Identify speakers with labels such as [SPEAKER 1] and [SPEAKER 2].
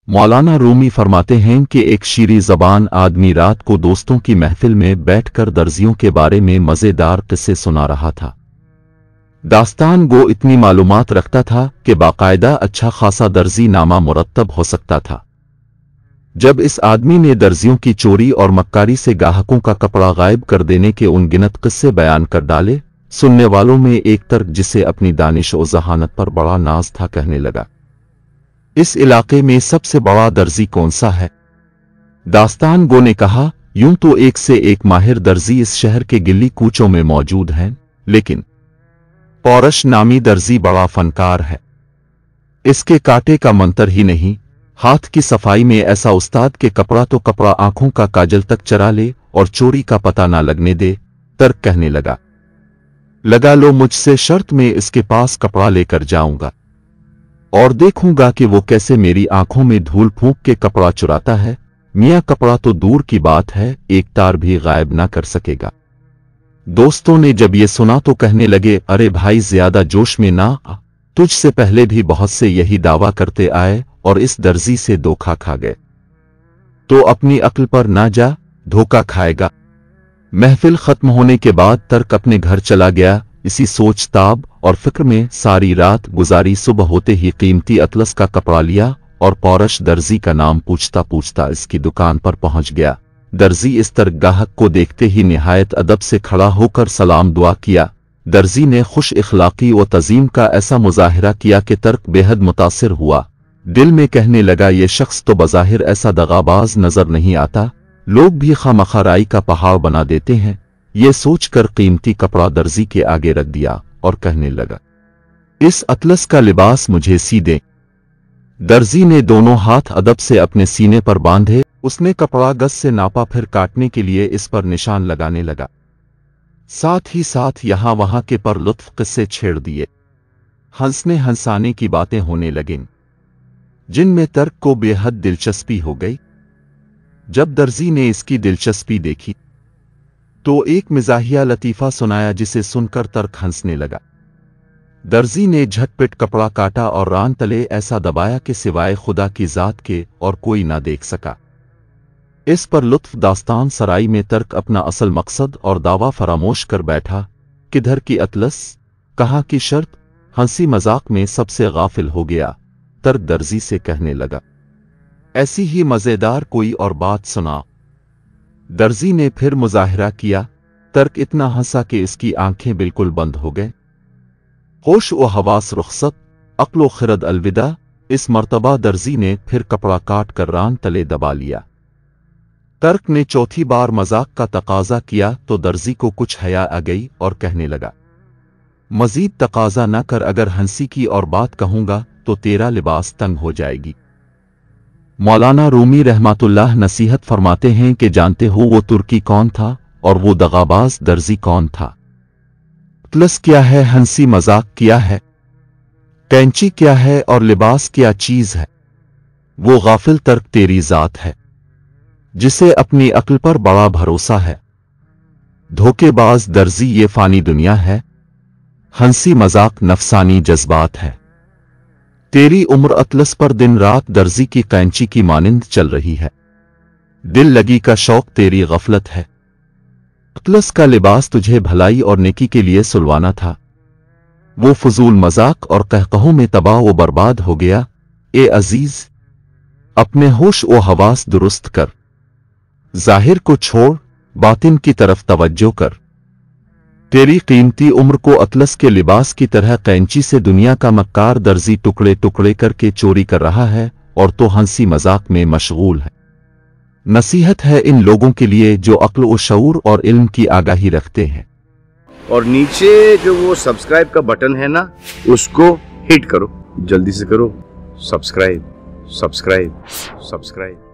[SPEAKER 1] मौलाना रूमी फरमाते हैं कि एक शीरी ज़बान आदमी रात को दोस्तों की महफिल में बैठकर दर्जियों के बारे में मज़ेदार किस्से सुना रहा था। दास्तान गो इतनी मालूमात रखता था कि बाकायदा अच्छा खासा दर्जी नामा मुरत्तब हो सकता था। जब इस आदमी ने दर्जियों की चोरी और मक्कारी से गाहकों का कपड़ा गायब कर देने के उनगिनत किस्से बयान कर डाले, सुनने वालों में एक तर्क जिसे अपनी दानिश और ज़हानत पर बड़ा नाज था कहने लगा, इस इलाके में सबसे बड़ा दर्जी कौन सा है? दास्तान गो ने कहा, यूं तो एक से एक माहिर दर्जी इस शहर के गिल्ली कूचों में मौजूद हैं, लेकिन पौरश नामी दर्जी बड़ा फनकार है। इसके कांटे का मंतर ही नहीं, हाथ की सफाई में ऐसा उस्ताद के कपड़ा तो कपड़ा आंखों का काजल तक चरा ले और चोरी का पता ना लगने दे। तर्क कहने लगा लो मुझसे शर्त में इसके पास कपड़ा लेकर जाऊंगा और देखूंगा कि वो कैसे मेरी आंखों में धूल फूंक के कपड़ा चुराता है। मियां कपड़ा तो दूर की बात है, एक तार भी गायब ना कर सकेगा। दोस्तों ने जब ये सुना तो कहने लगे, अरे भाई ज्यादा जोश में ना आ, तुझसे पहले भी बहुत से यही दावा करते आए और इस दर्जी से धोखा खा गए, तो अपनी अक्ल पर ना जा, धोखा खाएगा। महफिल खत्म होने के बाद तर्क अपने घर चला गया। इसी सोच ताब और फिक्र में सारी रात गुजारी। सुबह होते ही कीमती अतलस का कपड़ा लिया और पौरश दर्जी का नाम पूछता पूछता इसकी दुकान पर पहुंच गया। दर्जी इस तर्क गाहक को देखते ही निहायत अदब से खड़ा होकर सलाम दुआ किया। दर्जी ने खुश इखलाकी व तज़ीम का ऐसा मुजाहिरा किया कि तर्क बेहद मुतासिर हुआ। दिल में कहने लगा, ये शख्स तो बज़ाहिर ऐसा दगाबाज नजर नहीं आता, लोग भी खामखराई का पहाड़ बना देते हैं। ये सोचकर कीमती कपड़ा दर्जी के आगे रख दिया और कहने लगा, इस अतलस का लिबास मुझे सी दे। दर्जी ने दोनों हाथ अदब से अपने सीने पर बांधे। उसने कपड़ा गज से नापा, फिर काटने के लिए इस पर निशान लगाने लगा। साथ ही साथ यहां वहां के पर लुत्फ किस्से छेड़ दिए। हंसने हंसाने की बातें होने लगीं, जिनमें तर्क को बेहद दिलचस्पी हो गई। जब दर्जी ने इसकी दिलचस्पी देखी तो एक मिजाहिया लतीफा सुनाया, जिसे सुनकर तर्क हंसने लगा। दर्जी ने झटपट कपड़ा काटा और रान तले ऐसा दबाया कि सिवाय खुदा की जात के और कोई ना देख सका। इस पर लुत्फ दास्तान सराई में तर्क अपना असल मकसद और दावा फरामोश कर बैठा। किधर की अतलस, कहाँ की शर्त, हंसी मजाक में सबसे गाफिल हो गया। तर्क दर्जी से कहने लगा, ऐसी ही मजेदार कोई और बात सुना। दर्जी ने फिर मुजाहिरा किया। तर्क इतना हंसा कि इसकी आंखें बिल्कुल बंद हो गए। होश व हवास रुखसत, अक्ल व खिरद अलविदा। इस मर्तबा दर्जी ने फिर कपड़ा काट कर रान तले दबा लिया। तर्क ने चौथी बार मजाक का तकाजा किया तो दर्जी को कुछ हया आ गई और कहने लगा, मजीद तकाजा न कर, अगर हंसी की और बात कहूंगा तो तेरा लिबास तंग हो जाएगी। मौलाना रूमी रहमतुल्लाह नसीहत फरमाते हैं कि जानते हो वो तुर्की कौन था और वो दगाबाज दर्जी कौन था? अतलस क्या है, हंसी मजाक क्या है, कैंची क्या है और लिबास क्या चीज है? वो गाफिल तर्क तेरी जात है, जिसे अपनी अक्ल पर बड़ा भरोसा है। धोखेबाज दर्जी ये फानी दुनिया है, हंसी मजाक नफसानी जज्बात है। तेरी उम्र अतलस पर दिन रात दर्जी की कैंची की मानिंद चल रही है। दिल लगी का शौक तेरी गफलत है। अतलस का लिबास तुझे भलाई और नेकी के लिए सुलवाना था, वो फजूल मजाक और कहकहों में तबाह व बर्बाद हो गया। ए अजीज, अपने होश व हवास दुरुस्त कर, जाहिर को छोड़ बातिन की तरफ तवज्जो कर। तेरी कीमती उम्र को अतलस के लिबास की तरह कैंची से दुनिया का मक्कार दर्जी टुकड़े टुकड़े करके चोरी कर रहा है और तो हंसी मजाक में मशगूल है। नसीहत है इन लोगों के लिए जो अक्ल व शऊर और इल्म की आगाही रखते हैं।
[SPEAKER 2] और नीचे जो वो सब्सक्राइब का बटन है ना, उसको हिट करो, जल्दी से करो। Subscribe subscribe subscribe.